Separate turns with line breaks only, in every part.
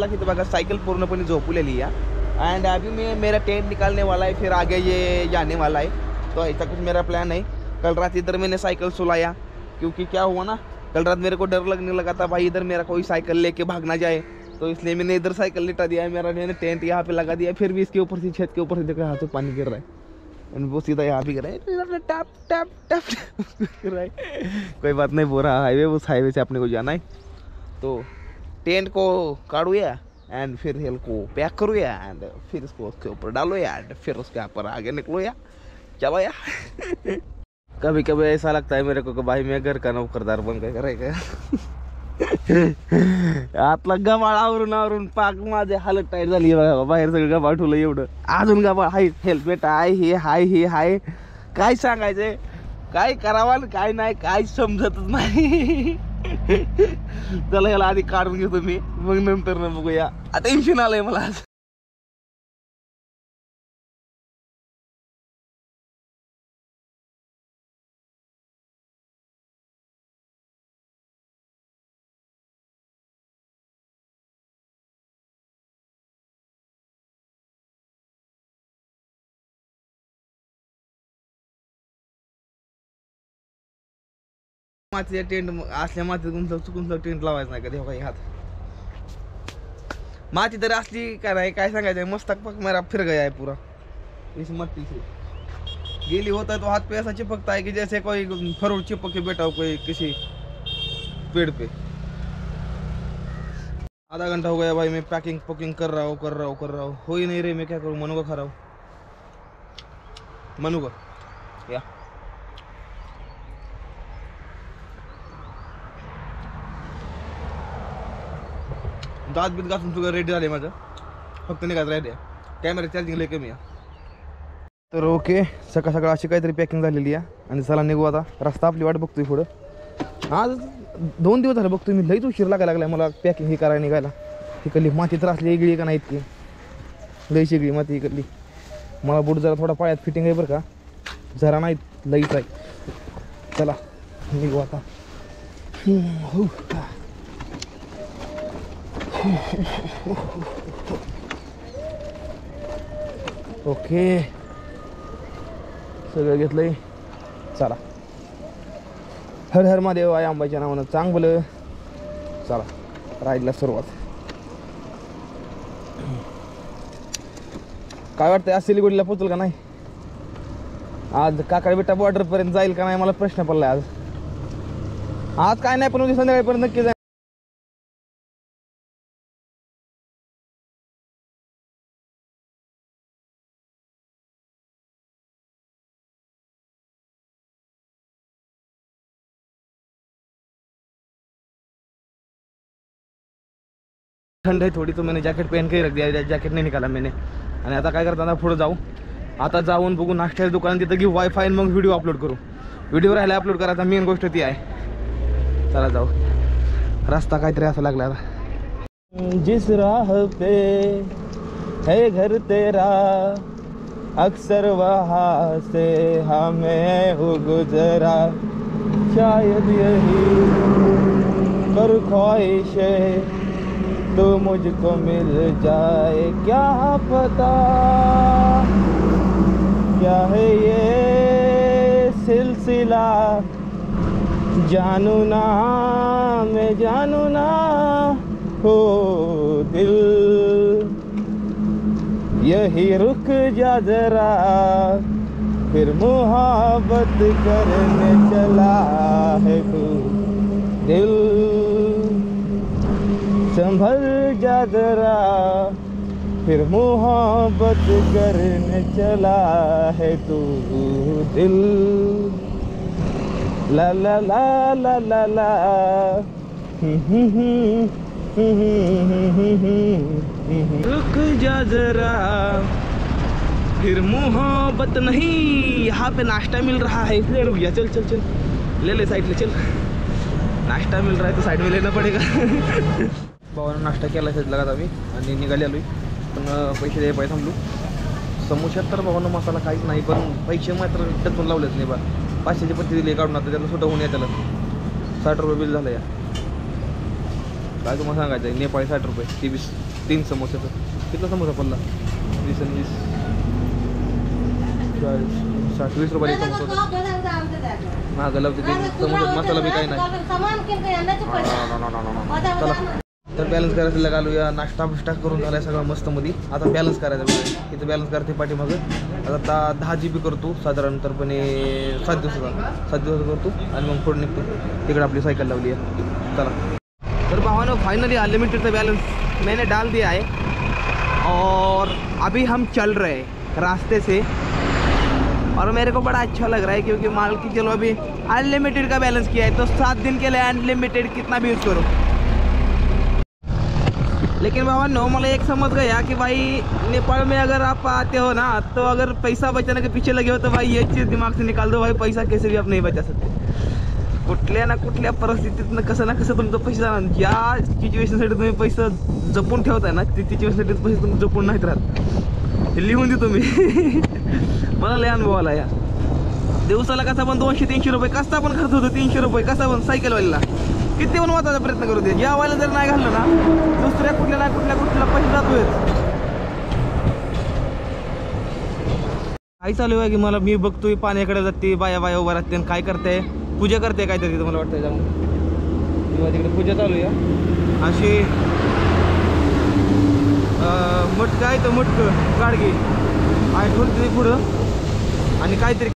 Cycle की तो बघा साइकिल पूर्णपणे झोपलेली है। एंड अभी मैं मेरा टेंट निकालने वाला है, फिर आगे ये जाने वाला है। तो ऐसा कुछ मेरा प्लान है। कल रात इधर मैंने साइकिल सुलाया, क्योंकि क्या हुआ ना, कल रात मेरे को डर लगने लगा था भाई इधर मेरा कोई साइकिल लेके भाग ना जाए, तो इसलिए मैंने इधर साइकिल लिटा दिया है मेरा। मैंने टेंट यहाँ पे लगा दिया, फिर भी इसके ऊपर से छत के ऊपर से देखो हाथ से पानी गिर रहा है, वो सीधा यहाँ भी गिर रहा है, टैप टैप टैप गिर रहा है। कोई बात नहीं, बोरा हाईवे, उस हाईवे से अपने को जाना है। तो टेंट को काटो या एंड फिर हेल को पैक करो या एंड फिर इसको उसके ऊपर डालो या एंड फिर उसके ऊपर आगे निकलो या चलो या। कभी कभी ऐसा लगता है मेरे को कि भाई मैं घर का नौकरदार बन गया करेगा। आतलं गबाळ आवरून पाक माझे हालत टाईट झाली बघा, बाहेर सगळं गबाळ ठेवलं एवढं, अजून गबाळ हाय, हेल्मेट आहे, हे हाय हे हाय, काय सांगायचंय, काय करावं काय नाही काय समजतच नाही। चला याला आधी काढून घेतो मी, मग नंतर ना बघूया। टेन्शन आलंय मला आज। मातीच्या टेंट असल्या मातीत चुकून टेंट लावायचं नाही कधी, हो काही हात माती तर असली काय नाही काय सांगायचं, मस्त पक मेरा फिर गया है पूरा इस मट्टी से। गीली होता है तो हाथ पे ऐसा चिपकता है कि जैसे कोई फरूट चिपक के बैठा हो कोई किसी पेड़ पे। आधा घंटा हो गया भाई, मैं पैकिंग कर रहा हूँ, हो ही नहीं रही। मैं क्या करूँ, मनु का खा रहा हूँ, मनु का या दात बीत घासून सगळं रेडी झाले माझं, फक्त निघायचं राहिले, कॅमेरा चार्जिंग लय कमी आहे। तर ओके, सकाळ सकाळ अशी काहीतरी पॅकिंग झालेली आहे आणि चला निघू आता। रस्ता आपली वाट बघतोय पुढं। आज 2 दिवस झाले बघतोय मी, लईच उशीर लागायला लागलाय मला पॅकिंग ही करायला निघायला। इकडली माती तर असली वेगळी का नाही इतकी, लईच वेगळी माती इकडली। मला बूट जरा थोडा पायात फिटिंग आहे बरं का, जरा नाही लईच आहे। चला निघू आता। ओके सगळं घेतलंय, चला। हर हर महादेव आहे अंबाच्या नावानं चांगलं। चला राईडला सुरुवात। काय वाटतंय आज सिलिगुडीला पोहोचल का नाही, आज काकाळबेटा बॉर्डर पर्यंत जाईल का नाही मला प्रश्न पडलाय। आज काय नाही पण उद्या संध्याकाळपर्यंत नक्की जाईल। ठंड है थोड़ी तो मैंने जैकेट पहन के ही रख दिया, जैकेट नहीं निकाला मैंने। आणि आता काय करता, पुढे जाऊ, आता जाऊन बघू नाश्त्याच्या दुकानात तिथं घेऊ वायफाय, मग व्हिडिओ अपलोड करू। व्हिडिओ राहिला अपलोड करायचा, मेन गोष्ट ती आहे। चला जाऊ, रस्ता काहीतरी असा लागला आता। जिस राह पे है घर तेरा अक्सर वहाँ से हमें हो गुजरा, शायद यही पर ख्वाहिशें तो मुझको मिल जाए, क्या पता क्या है ये सिलसिला, जानू ना मैं जानू ना हो दिल, यही रुक जा जरा फिर मोहब्बत करने चला है तू दिल, संभल जा जरा फिर मोहब्बत करने चला है तू दिल, ला ला ला ला ला ला। रुक जा जरा फिर मोहब्बत नहीं। यहाँ पे नाश्ता मिल रहा है इसलिए रुक गया। चल चल चल ले साइड में चल, नाश्ता मिल रहा है तो साइड में लेना पड़ेगा। भावानं नाश्ता केला लगा आम्ही आणि निघाले आलोय, पण पैसे द्याय पाहिजे थांबलो। समोशात तर भावानं मसाला काहीच नाही, पण पैसे मात्र टचून लावलेच नाही बा। 500ची पत्ती दिली काढून, आता त्याला सुद्धा होऊन त्याला 60 रुपये बिल झालं या। काय तुम्हाला सांगायचं आहे, नेपाळी 60 रुपये 23 3 समोस्याचं कितना समोसा पडला 20 आणि 20 40 60 20 रुपयाला समोसा महाग लावते ते समोसा मसाला बी काही नाही चला तर बॅलन्स करायचं लगालो या नाश्ता बिष्टा करून झालाय सगळं मस्त मध्ये आता बॅलन्स करायचं बघा इथं बॅलन्स करते पाठीमागं आता 10 GB करतो साधारणतःपणे 7 दिवसाचा करतो आणि मग पुढे निघतो तिकडे आपली सायकल लावली आहे चला तर भावानो फाइनली अनलिमिटेड का बैलेंस मैंने डाल दिया है और अभी हम चल रहे हैं रास्ते से और मेरे को बड़ा अच्छा लग रहा है क्योंकि मान के चलो अभी अनलिमिटेड का बैलेंस किया है तो 7 दिन के लिए अनलिमिटेड कितना भी यूज़ करो। लेकिन बाबा नॉर्मल एक समझ गया कि भाई नेपाल में अगर आप आते हो ना तो अगर पैसा बचाने के पीछे लगे हो तो भाई ये चीज़ दिमाग से निकाल दो भाई पैसा कैसे भी आप नहीं बचा सकते कुठल्या ना कुठल्या परिस्थितीतनं कसं ना कसं तुमचं पैसे जाणार ज्या सिच्युएशनसाठी तुम्ही पैसा जपून ठेवताय ना ती सिच्युएशनसाठी पैसे तुम्ही जपून नाहीत राहत हे लिहून दे तुम्ही मला लय अनुभव आला या दिवसाला कसा पण 200-300 रुपये कसा पण खर्च होतो 300 रुपये कसा पण सायकलवालीला किती पण वाचायचा प्रयत्न करू दे या वाला जर नाही घाललं ना दुसऱ्या कुठल्या ना कुठल्या पैसे जातोय काय चालू आहे की मला मी बघतोय पाण्याकडे जाते बाया उभा राहते आणि काय करते पूजा करते काहीतरी तिथं मला वाटतं जाऊन किंवा तिकडे पूजा चालू आहे अशी मटकं आहे तर मटकं गाडगे आहे ठेवते पुढं आणि काहीतरी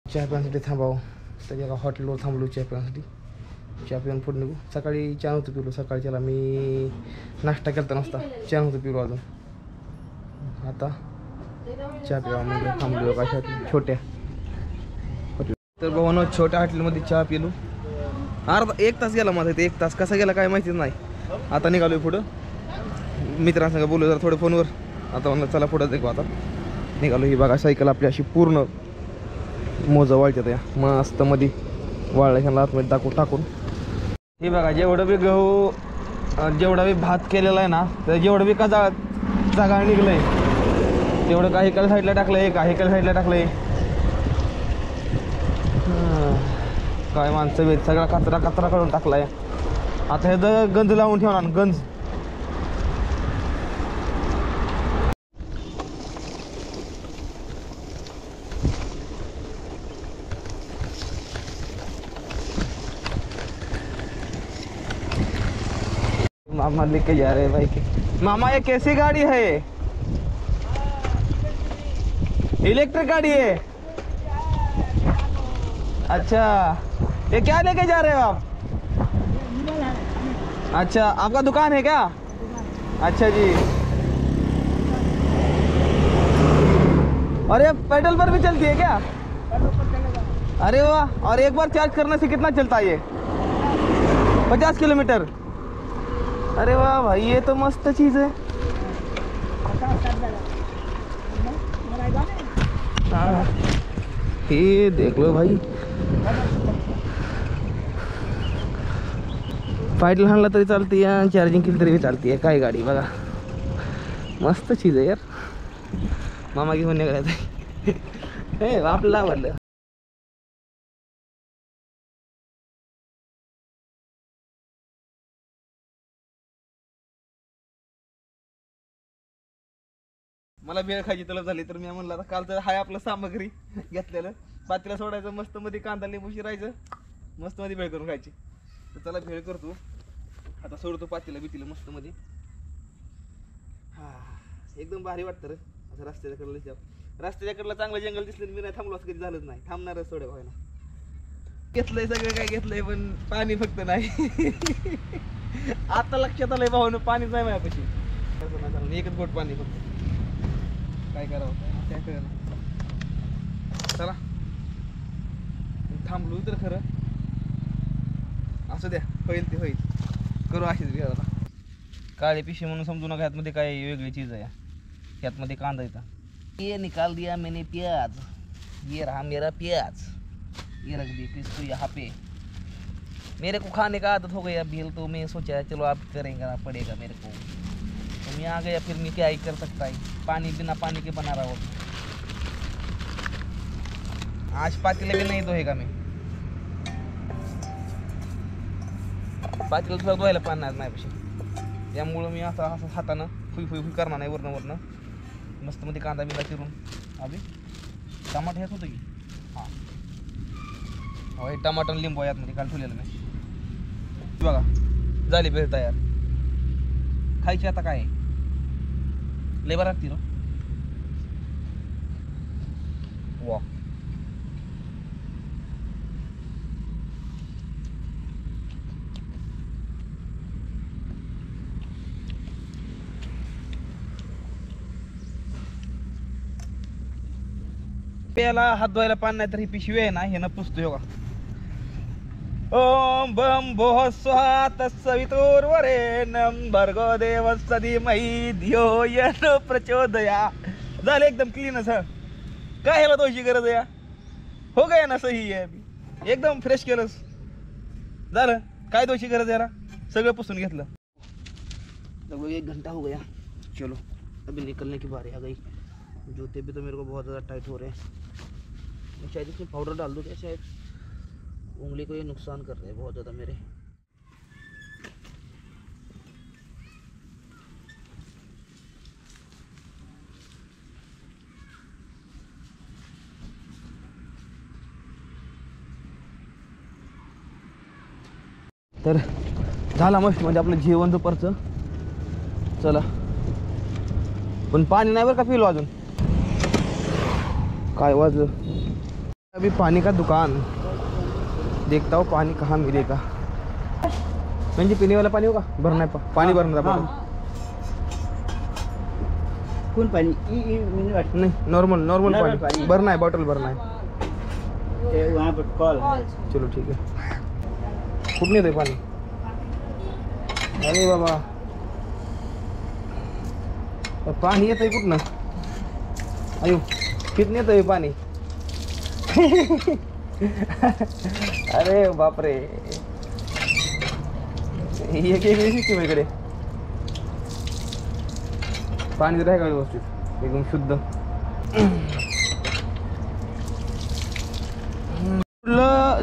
चहा पिण्यासाठी थांबावं तर एका हॉटेलवर थांबलो चहा पिण्यासाठी चहा पिऊन पुढे निघू सकाळी चहा नव्हतं पिलो सकाळच्याला मी नाश्ता केला नसता चहा नव्हतं पिलो अजून आता चहा पिवा म्हणजे थांबलो का छोट्या हॉटेल तर भावानं छोट्या हॉटेलमध्ये चहा पिलो अर्धा 1 तास गेला माझा इथे 1 तास कसा गेला काय माहितीच नाही आता निघालो पुढं मित्रांसंग बोललो जरा थोडं फोनवर आता म्हणलं चला पुढं देखू आता निघालो ही बघा सायकल आपली अशी पूर्ण मोजा वाळतात या मस्त मध्ये वाळल्याच्या आतमध्ये टाकून हे बघा जेवढं बी गहू जेवढा बी भात केलेला आहे ना तर जेवढं बी जागा निघलंय तेवढं काही एकाला साईडला टाकलंय काही एकाला साईडला टाकलंय काय माणसं वेद सगळा कचरा काढून टाकलाय आता हे गंज लावून ठेवणार गंज मामा लेके जा रहे हैं भाई के मामा ये कैसी गाड़ी है इलेक्ट्रिक गाड़ी है अच्छा ये क्या लेके जा रहे हो आप अच्छा आपका दुकान है क्या अच्छा जी और ये पेट्रोल पर भी चलती है क्या अरे वाह और एक बार चार्ज करने से कितना चलता है ये 50 किलोमीटर अरे वाह भाई ये तो मस्त चीज़ है हाँ ये देख लो भाई फाइटल हाणला तरी चालती है चार्जिंग केली तरी भी चालती है काय गाडी बघा मस्त चीज़ है यार मामा घेऊन निघाले हे आपल्याला आवडलं मला भेळ खायची तलब झाली तर मी म्हणलं आता काल तर हाय आपलं सामग्री घेतलेलं पातीला सोडायचं मस्त मध्ये कांदा लिंबू शिरायचं मस्त मध्ये भेळ करून खायची तर चला भेळ करतो आता सोडतो पातीला बितीला मस्त मध्ये हा एकदम भारी वाटतं रे असं रस्त्याच्या कडला चांगलं जंगल दिसलं मी नाही थांबलो असं कधी झालंच नाही थांबणारच थोड्या भावाला घेतलंय सगळं काय घेतलंय पण पाणी फक्त नाही आता लक्षात आलंय भावानं पाणीच नाही माझ्यापाशी एकच बोट पाणी फक्त काय करावं त्या कळलं चला थांबलो तर खरं असू द्या होईल ते होईल करू अशीच घ्या आता काळी पिशवी म्हणून समजू नका ह्यातमध्ये काय वेगळी चीज आहे ह्यातमध्ये कांदा येतात ये निकाल दिया मैंने प्याज ये रहा मेरा प्याज ये रख दी, फिर इसको यहाँ पे। मेरे को खाने का आदत हो गया भेल, तो मैं सोचा चलो आप करेंगे पड़ेगा मेरे को, तो मैं आ गया। फिर मैं क्या ही कर सकता है, पानी बिना पानी के बना रहा हूँ। आज पातेले भी नहीं धोएगा मैं, पातेलं सुद्धा धुवायला पाणी नाही माझ्यापाशी, त्यामुळं मी असं असं हातानं फुई फुई फुई करणार नाही वरनं मस्त मध्ये कांदा बिंदा चिरून। अभि टमाटर ह्यात होतं की, हां हो, हे टमाटर लिंबू यातमध्ये काल ठेवलेलं मी। बघा झाली भेळ तयार, खायची आता काय लेबर लागती ना। वा प्याला हात धुवायला पाणी नाही तर ही पिशवी आहे ना, हे न पुसतोय बघा। ओम बम भोः स्वाहा तत्सवितुर्वरेण्यं भर्गो देवस्य धीमहि धियो यो न प्रचोदयात्। झालं एकदम क्लीनच हा, काय ह्याला दोषी गरज आहे, हो गया ना सही है अभी, एकदम फ्रेश केलंस, झालं काय दोषी गरज याला, सगळं पुसून घेतलं। लगभग 1 घंटा हो गया, चलो अभी निकलने की बारी आ गई। जूते भी तो मेरे को बहुत ज़्यादा टाइट हो रहे हैं, शायद इसमें पाउडर डाल दूँ क्या, शायद उंगली को ये नुकसान कर रहे हैं बहुत ज़्यादा मेरे। तर झाला मस्त म्हणजे आपलं जेवण दुपारचं। चला पण पाणी नाही बरं का पिलो अजून, काय वाजलं। अभी पानी का दुकान देखता हूँ, पानी कहाँ मिलेगा। म्हणजे पीने वाला पानी होगा, भरना है पानी भरना था।
कौन पानी?
नहीं नॉर्मल पानी भरना है, बॉटल भरना है।
वहाँ पर कॉल है।
चलो ठीक है, फुटने दे पानी। अरे बाबा पाणी येतंय कुठनं, अयो कितने येतंय पाणी। अरे बापरे, एक सिस्टीम इकडे, पाणी तर आहे का व्यवस्थित एकदम शुद्ध।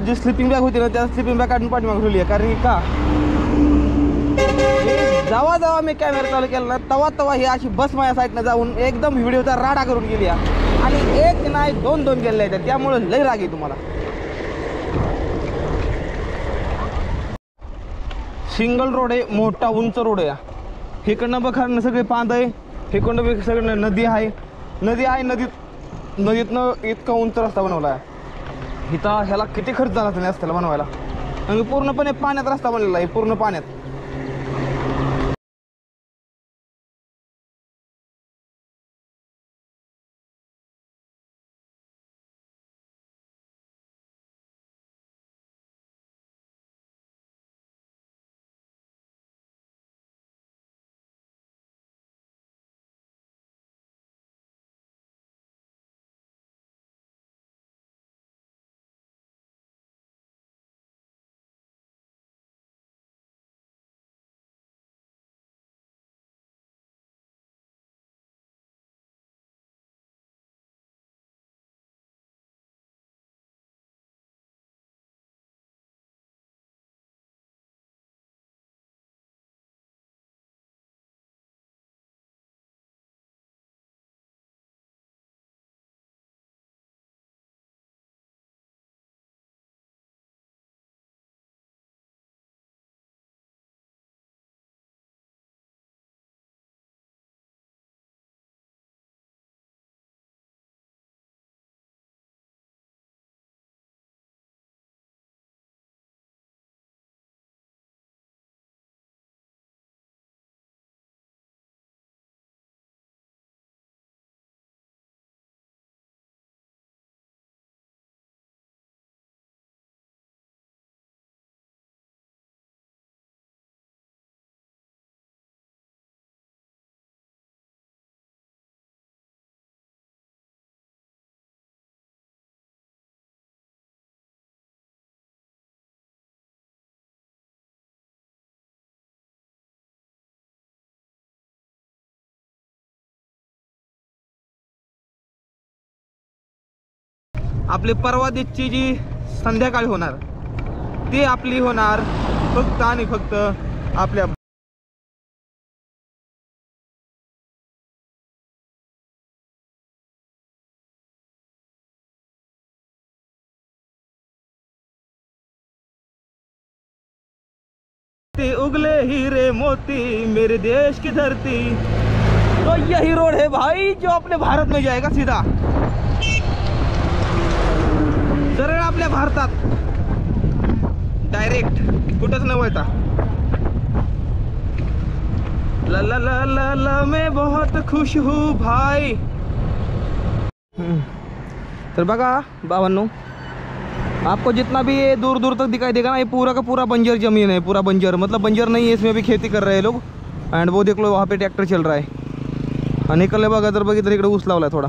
जी स्लिपिंग बॅग होती ना, त्या स्लिपिंग बॅग काढून पाठीमागे ठेवली आहे, कारण की का जेव्हा मी कॅमेरा चालू केला ना, तेव्हा ही अशी बस माझ्या साईडनं जाऊन एकदम व्हिडिओचा राडा करून गेली आणि एक नाही दोन गेलेले आहेत, त्यामुळे लई राग आहे तुम्हाला। सिंगल रोड आहे, मोठा उंच रोड आहे, इकडनं बघा सगळे पांद आहे, इकडनं बघ सगळं नदी आहे, नदीतनं इतका उंच रस्ता बनवला आहे। इथं ह्याला किती खर्च झाला तुम्ही रस्त्याला बनवायला, आणि पूर्णपणे पाण्यात रस्ता बनलेला आहे, पूर्ण पाण्यात। आपली परवा दिवशी जी संध्याकाळी होणार ती आपली होणार फक्त आणि फक्त आपल्या उगले हीरे मोती मेरे देश की धरती। तो यही रोड है भाई जो अपने भारत में जाएगा सीधा सरळ आपल्या भारतात डायरेक्ट कुठंच न वळता। ला ला ला ला ला मैं बहुत खुश हूँ भाई। तर बघा भावांनो, आपको जितना भी ये दूर दूर तक दिखाई देगा ना, ये पूरा का पूरा बंजर जमीन है, पूरा बंजर मतलब बंजर नहीं है, इसमें भी खेती कर रहे हैं लोग। एंड वो देख लो वहाँ पे ट्रॅक्टर चल रहा है। आणि इकडे बघा तर बघितलं इकडे ऊस लावला थोडा,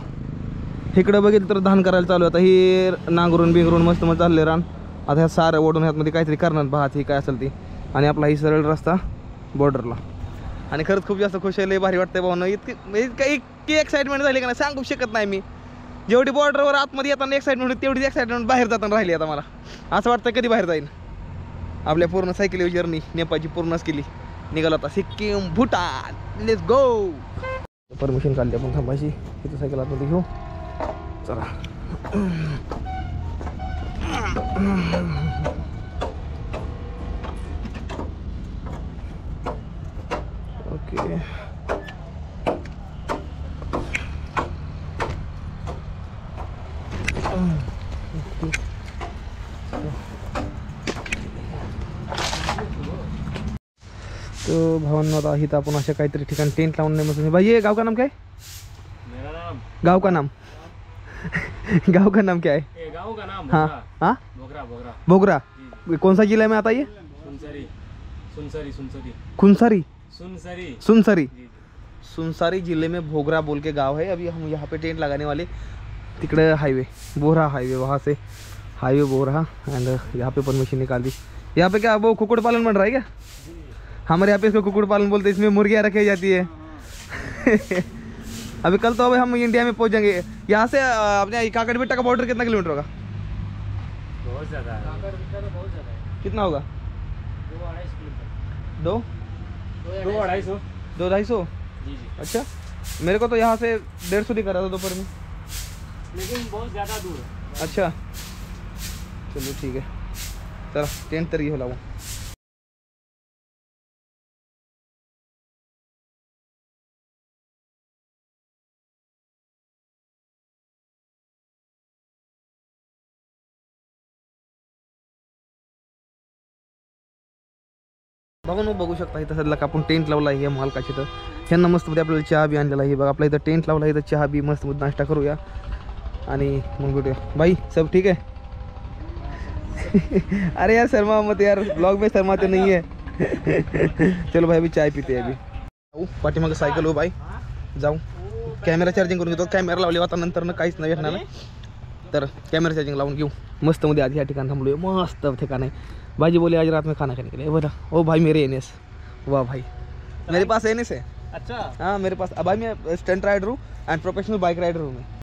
इकडे बघितलं तर धान करायला चालू आहे। आता ही नांगरून बिंगरून मस्त मस्त चालले रान। आता ह्या सारं ओढून ह्यातमध्ये काहीतरी करणार भात ही काय असेल ती। आणि आपला ही सरळ रस्ता बॉर्डरला। आणि खरंच खूप जास्त खुश आहे, लय भारी वाटतंय भावना। इतकी एक्साइटमेंट झाली का ना सांगू शकत नाही मी। जेवढी बॉर्डरवर आतमध्ये येताना एक्साइटमेंट होती तेवढीच एक्साइटमेंट बाहेर जाताना राहिली। आता मला असं वाटतं कधी बाहेर जाईन। आपल्या पूर्ण सायकल जर्नी नेपाळची पूर्णच केली। निघालो आता Sikkim Bhutan, let's go. Permission काढली आपण थांबायची, इथं सायकल आतमध्ये घेऊ चला। ओके तो भावांनो आता इथं आपण अशा काहीतरी ठिकाणी टेंट लावून नाही मस्त। भाई ये गाव का नाम क्या है?
मेरा नाम
गाव का नाम गाव का नाम क्या है?
ये गाँव का नाम
हाँ हाँ
बोगरा बोगरा
बोगरा। कौन सा जिला में आता है?
सुनसरी सुनसरी सुनसरी
खुनसरी
सुनसरी
सुनसरी
जी।
सुनसरी जिले में भोगरा बोल के गांव है। अभी हम यहाँ पे टेंट लगाने वाले। तिकड़े हाईवे बोरा हाईवे, वहाँ से हाईवे बोरा। एंड यहाँ पे परमिशन निकाल दी। यहाँ पे क्या वो कुक्कुट पालन बन रहा है क्या? हमारे यहाँ पे इसको कुक्कुट पालन बोलते हैं। इसमें मुर्गियाँ रखी जाती है। अभी कल तो अभी हम इंडिया में पहुँच जाएंगे। यहाँ से अपने काकड़बेट्टा का बॉर्डर कितना किलोमीटर होगा?
बहुत ज़्यादा है, बहुत ज़्यादा है।
कितना होगा?
2-2.5 किलोमीटर।
दो
2-2.5
200-250?
जी जी।
अच्छा, मेरे को तो यहाँ से 150 दिखा रहा था दोपहर में।
लेकिन बहुत ज़्यादा दूर है।
अच्छा चलो ठीक है, चलो टेंट तरी होला वो। बघा बघू शकता इथं सध्या आपण टेंट लावला आहे मालकाची। तर ह्यांना मस्त मध्ये आपल्याला चहा बी आणलेला आहे। बघा आपल्या इथं टेंट लावला आहे, इथं चहा बी मस्त मध्ये नाश्ता करूया आणि मग भेटूया। भाई सब ठीक है? अरे यार शर्मा मत यार, ब्लॉग में शर्माते नहीं है। चलो भाई अभी चाय पीते हैं। अभी पाठीमागे सायकल हो भाई, जाऊ कॅमेरा चार्जिंग करून घेतो। कॅमेरा लावले आता नंतर ना काहीच नाही भेटणार, तर कॅमेरा चार्जिंग लावून घेऊ मस्त मध्ये। आज ह्या ठिकाणी थांबलो, मस्त ठिकाण आहे। भाजी बोले आज रात में खाना खाने के लिए बोला। ओ भाई मेरे एनएस, वाह भाई मेरे पास एनएस है।
अच्छा
हाँ मेरे पास। अब भाई मैं स्टंट राइडर हूँ एंड प्रोफेशनल बाइक राइडर हूँ मैं।